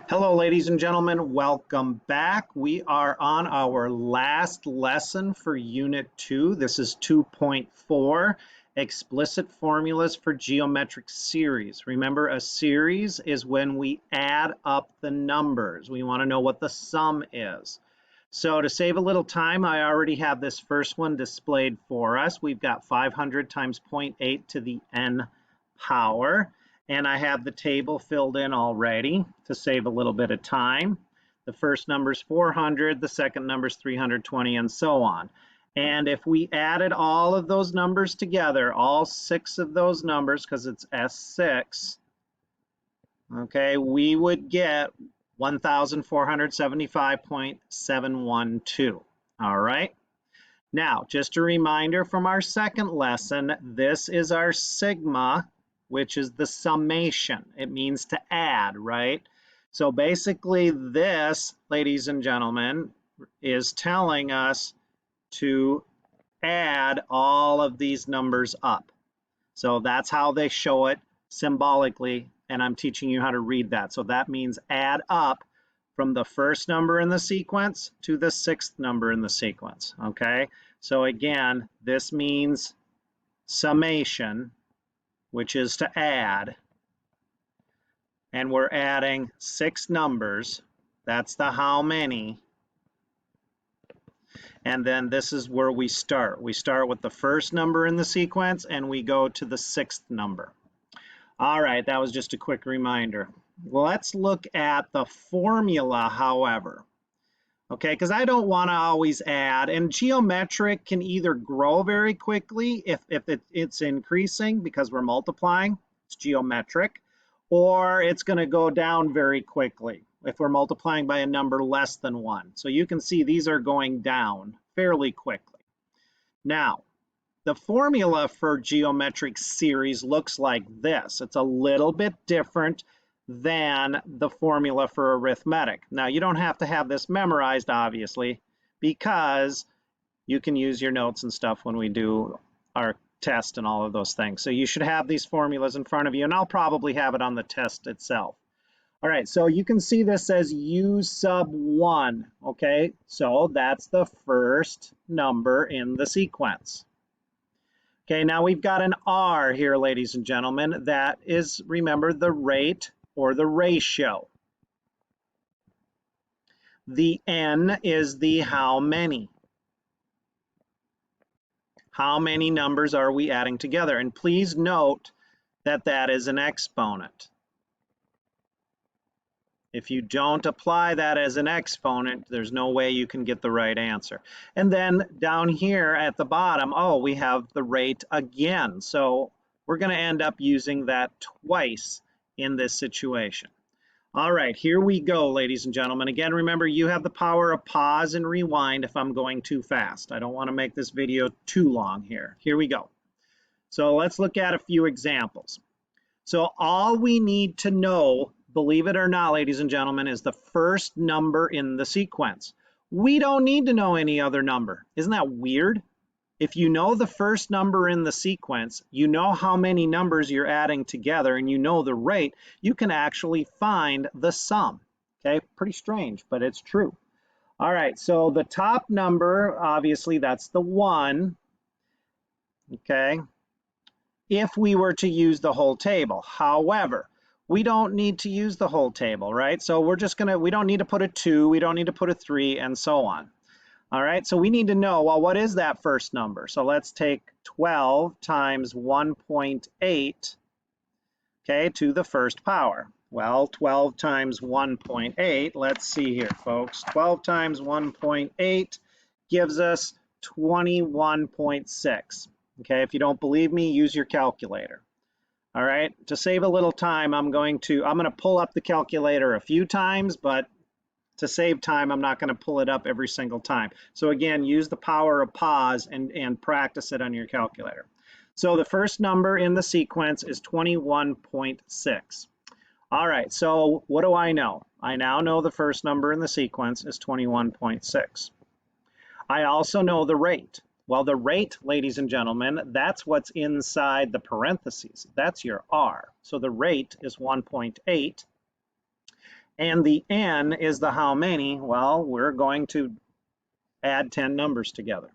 Hello, ladies and gentlemen. Welcome back. We are on our last lesson for Unit 2. This is 2.4, Explicit Formulas for Geometric Series. Remember, a series is when we add up the numbers. We want to know what the sum is. So to save a little time, I already have this first one displayed for us. We've got 500 times 0.8 to the n power. And I have the table filled in already to save a little bit of time. The first number is 400, the second number is 320, and so on. And if we added all of those numbers together, all 6 of those numbers, because it's S6, okay, we would get 1,475.712. All right. Now, just a reminder from our second lesson, this is our sigma, which is the summation. It means to add, right? So basically this, ladies and gentlemen, is telling us to add all of these numbers up. So that's how they show it symbolically, and I'm teaching you how to read that. So that means add up from the first number in the sequence to the 6th number in the sequence, okay? So again, this means summation, which is to add, and we're adding 6 numbers. That's the how many. And then this is where we start. We start with the first number in the sequence and we go to the 6th number. All right, that was just a quick reminder. Let's look at the formula, however. Okay, because I don't want to always add, and geometric can either grow very quickly if it's increasing because we're multiplying, it's geometric, or it's going to go down very quickly if we're multiplying by a number less than 1. So you can see these are going down fairly quickly. Now, the formula for geometric series looks like this. It's a little bit different than the formula for arithmetic. Now, you don't have to have this memorized, obviously, because you can use your notes and stuff when we do our test and all of those things. So you should have these formulas in front of you, and I'll probably have it on the test itself. All right, so you can see this says U sub 1, okay? So that's the first number in the sequence. Okay, now we've got an R here, ladies and gentlemen. That is, remember, the rate or the ratio. The N is the how many. How many numbers are we adding together? And please note that that is an exponent. If you don't apply that as an exponent, there's no way you can get the right answer. And then down here at the bottom, oh, we have the rate again. So we're going to end up using that twice in this situation. All right, here we go, ladies and gentlemen. Again, remember, you have the power of pause and rewind if I'm going too fast. I don't want to make this video too long here. Here we go. So let's look at a few examples. So all we need to know, believe it or not, ladies and gentlemen, is the first number in the sequence. We don't need to know any other number. Isn't that weird? If you know the first number in the sequence, you know how many numbers you're adding together, and you know the rate, you can actually find the sum. Okay, pretty strange, but it's true. All right, so the top number, obviously, that's the 1. Okay, if we were to use the whole table. However, we don't need to use the whole table, right? So we're just gonna, we don't need to put a 2, we don't need to put a 3, and so on. All right, so we need to know, well, what is that first number? So let's take 12 times 1.8, okay, to the first power. Well, 12 times 1.8, let's see here, folks. 12 times 1.8 gives us 21.6. Okay, if you don't believe me, use your calculator. All right, to save a little time, I'm going to pull up the calculator a few times, but to save time, I'm not going to pull it up every single time. So again, use the power of pause and practice it on your calculator. So the first number in the sequence is 21.6. All right, so what do I know? I now know the first number in the sequence is 21.6. I also know the rate. Well, the rate, ladies and gentlemen, that's what's inside the parentheses. That's your R. So the rate is 1.8. And the n is the how many. Well, we're going to add 10 numbers together.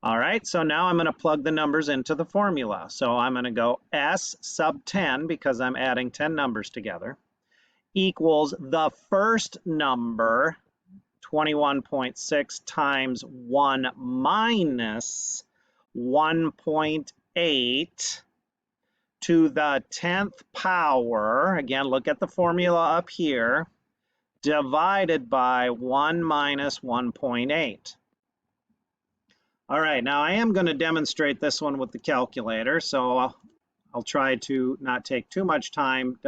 All right, so now I'm going to plug the numbers into the formula. So I'm going to go S sub 10, because I'm adding 10 numbers together, equals the first number, 21.6, times 1 minus 1.8 to the 10th power. Again, look at the formula up here, divided by 1 minus 1.8. All right, now I am going to demonstrate this one with the calculator, so I'll try to not take too much time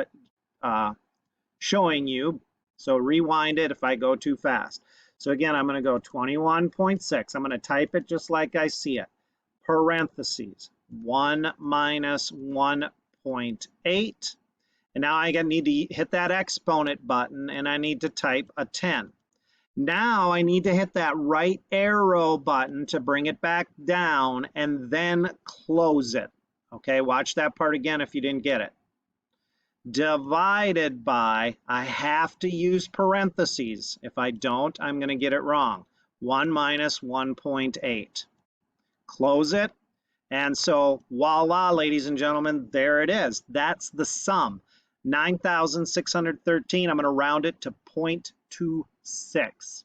showing you. So rewind it if I go too fast. So again, I'm going to go 21.6. I'm going to type it just like I see it. Parentheses, 1 minus 1.8. And now I need to hit that exponent button, and I need to type a 10. Now I need to hit that right arrow button to bring it back down and then close it. Okay, watch that part again if you didn't get it. Divided by, I have to use parentheses. If I don't, I'm going to get it wrong. 1 minus 1.8. Close it. And so voila, ladies and gentlemen, there it is. That's the sum. 9,613. I'm going to round it to 0.26.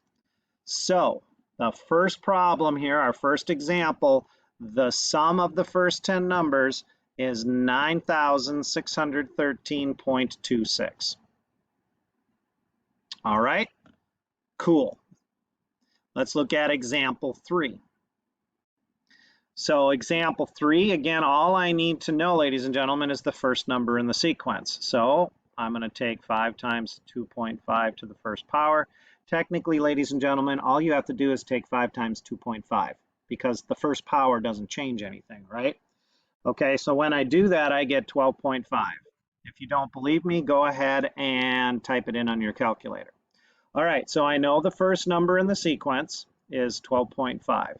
So the first problem here, our first example, the sum of the first 10 numbers is 9,613.26. All right, cool. Let's look at example 3. So example 3, again, all I need to know, ladies and gentlemen, is the first number in the sequence. So I'm going to take 5 times 2.5 to the first power. Technically, ladies and gentlemen, all you have to do is take 5 times 2.5, because the first power doesn't change anything, right? Okay, so when I do that, I get 12.5. If you don't believe me, go ahead and type it in on your calculator. All right, so I know the first number in the sequence is 12.5.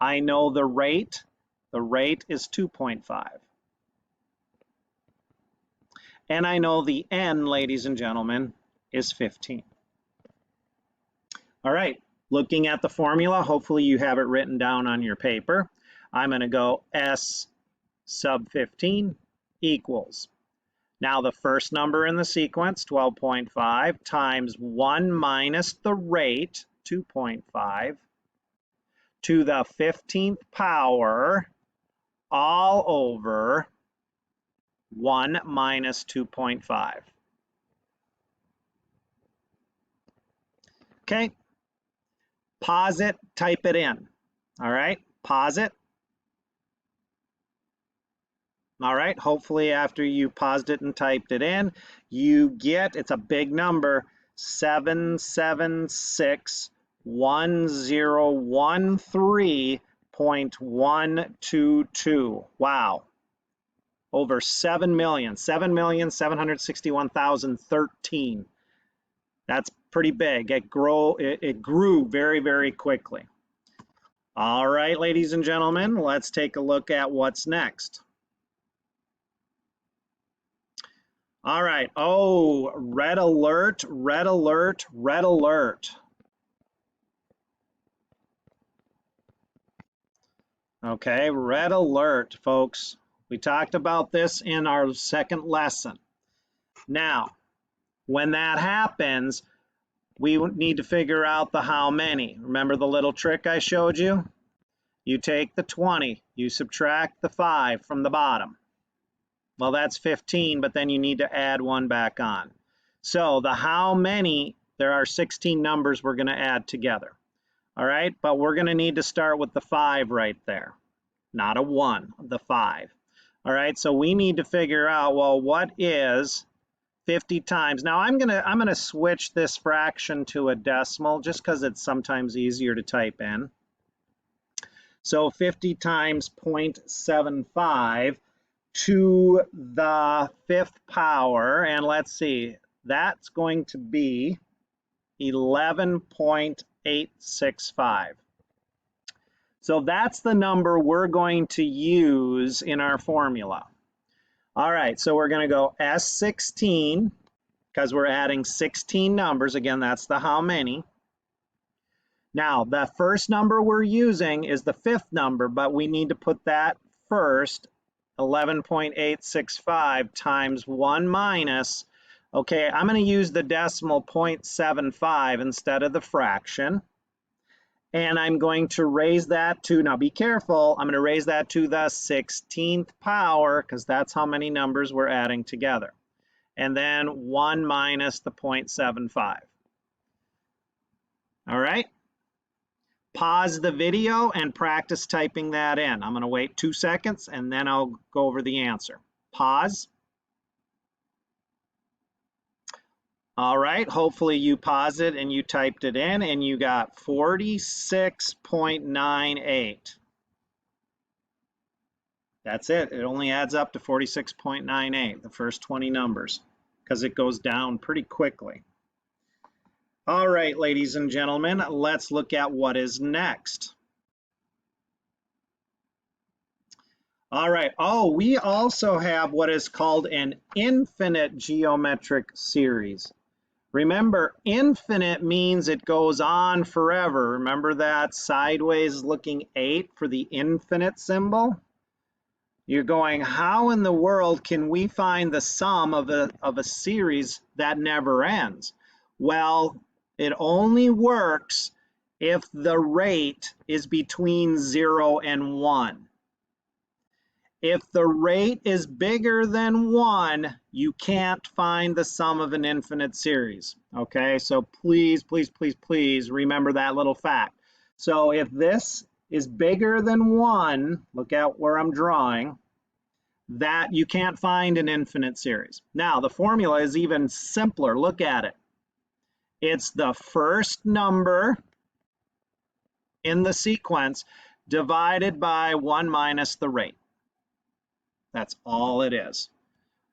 I know the rate is 2.5. And I know the n, ladies and gentlemen, is 15. All right, looking at the formula, hopefully you have it written down on your paper. I'm going to go S sub 15 equals. Now the first number in the sequence, 12.5, times 1 minus the rate, 2.5, to the 15th power, all over 1 minus 2.5. Okay, pause it, type it in. All right, pause it. All right, hopefully after you paused it and typed it in, you get, it's a big number, 776,1013.122. Wow. Over 7,761,013. That's pretty big. It grew very, very quickly. All right, ladies and gentlemen, let's take a look at what's next. All right. Oh, red alert, red alert, red alert. Okay, red alert, folks. We talked about this in our second lesson. Now, when that happens, we need to figure out the how many. Remember the little trick I showed you? You take the 20, you subtract the 5 from the bottom. Well, that's 15, but then you need to add 1 back on. So the how many, there are 16 numbers we're going to add together. All right, but we're going to need to start with the 5 right there. Not a 1, the 5. All right, so we need to figure out, well, what is 50 times? Now I'm gonna switch this fraction to a decimal just because it's sometimes easier to type in. So 50 times 0.75 to the 5th power, and let's see, that's going to be 11.865. So that's the number we're going to use in our formula. All right, so we're going to go S16, because we're adding 16 numbers. Again, that's the how many. Now, the first number we're using is the fifth number, but we need to put that first, 11.865 times 1 minus, okay, I'm going to use the decimal 0.75 instead of the fraction. And I'm going to raise that to, now be careful, I'm going to raise that to the 16th power because that's how many numbers we're adding together. And then 1 minus the 0.75. All right. Pause the video and practice typing that in. I'm going to wait 2 seconds and then I'll go over the answer. Pause. All right, hopefully you paused it and you typed it in and you got 46.98. That's it. It only adds up to 46.98, the first 20 numbers, because it goes down pretty quickly. All right, ladies and gentlemen, let's look at what is next. All right. Oh, we also have what is called an infinite geometric series. Remember, infinite means it goes on forever. Remember that sideways looking 8 for the infinite symbol? You're going, how in the world can we find the sum of a series that never ends? Well, it only works if the rate is between 0 and 1. If the rate is bigger than 1, you can't find the sum of an infinite series. Okay, so please, please, please, please remember that little fact. So if this is bigger than 1, look at where I'm drawing, that you can't find an infinite series. Now, the formula is even simpler. Look at it. It's the first number in the sequence divided by 1 minus the rate. That's all it is.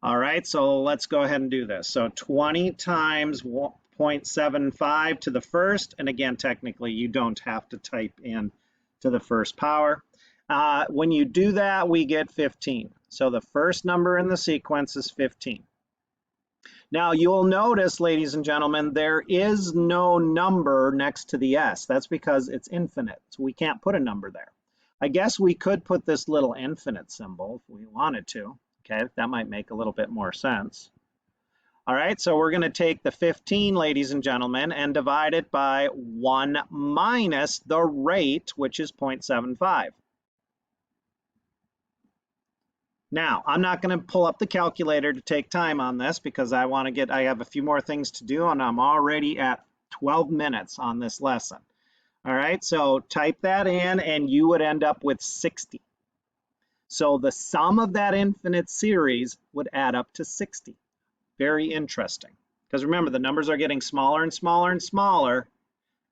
All right, so let's go ahead and do this. So 20 times 0.75 to the first, and again, technically, you don't have to type in to the first power. When you do that, we get 15. So the first number in the sequence is 15. Now, you'll notice, ladies and gentlemen, there is no number next to the S. That's because it's infinite, so we can't put a number there. I guess we could put this little infinite symbol if we wanted to. Okay, that might make a little bit more sense. All right, so we're going to take the 15, ladies and gentlemen, and divide it by 1 minus the rate, which is 0.75. Now, I'm not going to pull up the calculator to take time on this because I have a few more things to do, and I'm already at 12 minutes on this lesson. All right, so type that in and you would end up with 60. So the sum of that infinite series would add up to 60. Very interesting. Because remember, the numbers are getting smaller and smaller and smaller,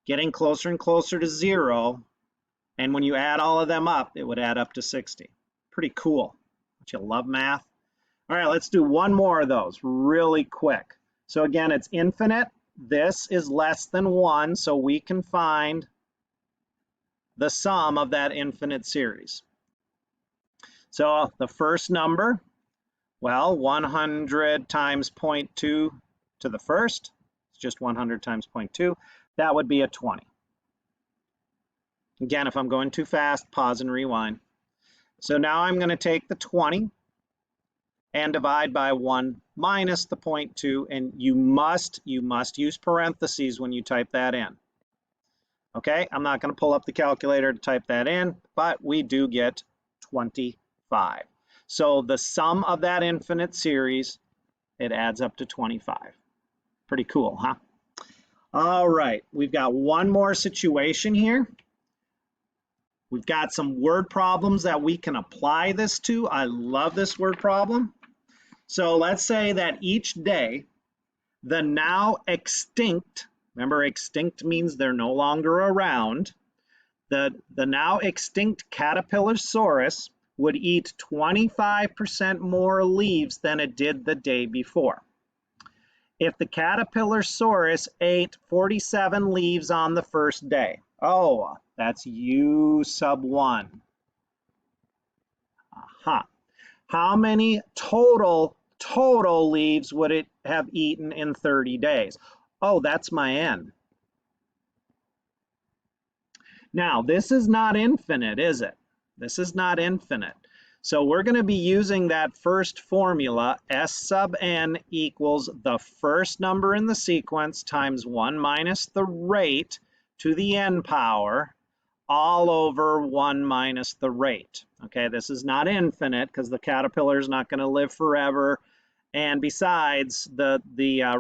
getting closer and closer to 0. And when you add all of them up, it would add up to 60. Pretty cool. Don't you love math? All right, let's do one more of those really quick. So again, it's infinite. This is less than 1, so we can find the sum of that infinite series. So the first number, well, 100 times 0.2 to the first, it's just 100 times 0.2, that would be a 20. Again, if I'm going too fast, pause and rewind. So now I'm going to take the 20 and divide by 1 minus the 0.2, and you must use parentheses when you type that in. Okay, I'm not going to pull up the calculator to type that in, but we do get 25. So the sum of that infinite series, it adds up to 25. Pretty cool, huh? All right, we've got one more situation here. We've got some word problems that we can apply this to. I love this word problem. So let's say that each day, the now extinct, remember extinct means they're no longer around, the now extinct caterpillarsaurus would eat 25% more leaves than it did the day before. If the caterpillarsaurus ate 47 leaves on the first day, oh, that's U sub 1. Aha. How many total total leaves would it have eaten in 30 days? Oh, that's my n. Now, this is not infinite, is it? This is not infinite. So we're going to be using that first formula, S sub n equals the first number in the sequence times 1 minus the rate to the n power all over 1 minus the rate. Okay, this is not infinite because the caterpillar is not going to live forever. And besides, the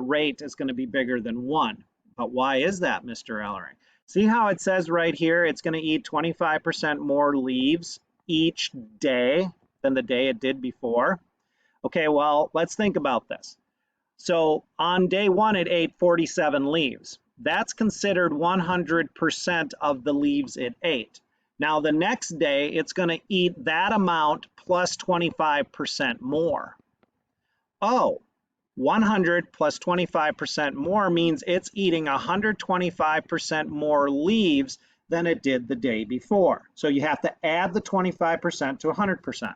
rate is going to be bigger than 1. But why is that, Mr. Ellering? See how it says right here, it's going to eat 25% more leaves each day than the day it did before? Okay, well, let's think about this. So on day 1, it ate 47 leaves. That's considered 100% of the leaves it ate. Now, the next day, it's going to eat that amount plus 25% more. Oh, 100 plus 25% more means it's eating 125% more leaves than it did the day before. So you have to add the 25% to 100%.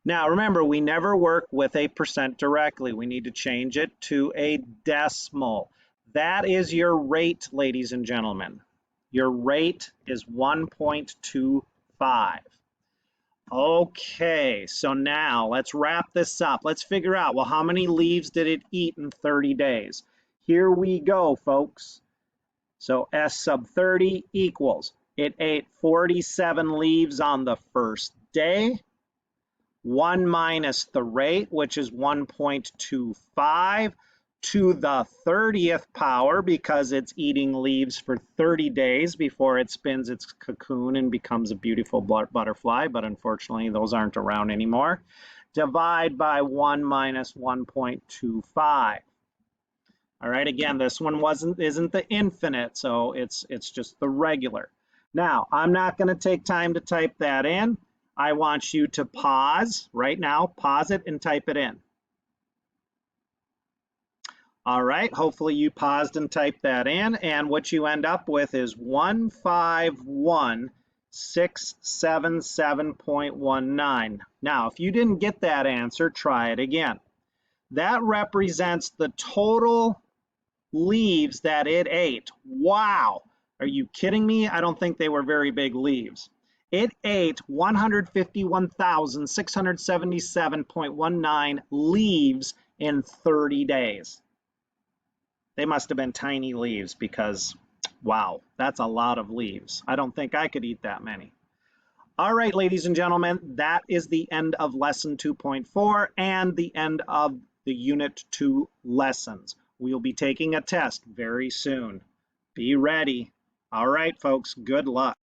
Now remember, we never work with a percent directly. We need to change it to a decimal. That is your rate, ladies and gentlemen. Your rate is 1.25. Okay, so now let's wrap this up. Let's figure out, well, how many leaves did it eat in 30 days? Here we go, folks. So S sub 30 equals, it ate 47 leaves on the first day, 1 minus the rate, which is 1.25, to the 30th power, because it's eating leaves for 30 days before it spins its cocoon and becomes a beautiful butterfly, but unfortunately those aren't around anymore. Divide by 1 minus 1.25. All right, again, this one isn't the infinite, so it's just the regular. Now, I'm not going to take time to type that in. I want you to pause right now, pause it and type it in. All right, hopefully you paused and typed that in, and what you end up with is 151,677.19. Now, if you didn't get that answer, try it again. That represents the total leaves that it ate. Wow, are you kidding me? I don't think they were very big leaves. It ate 151,677.19 leaves in 30 days. They must have been tiny leaves because, wow, that's a lot of leaves. I don't think I could eat that many. All right, ladies and gentlemen, that is the end of lesson 2.4 and the end of the Unit 2 lessons. We'll be taking a test very soon. Be ready. All right, folks, good luck.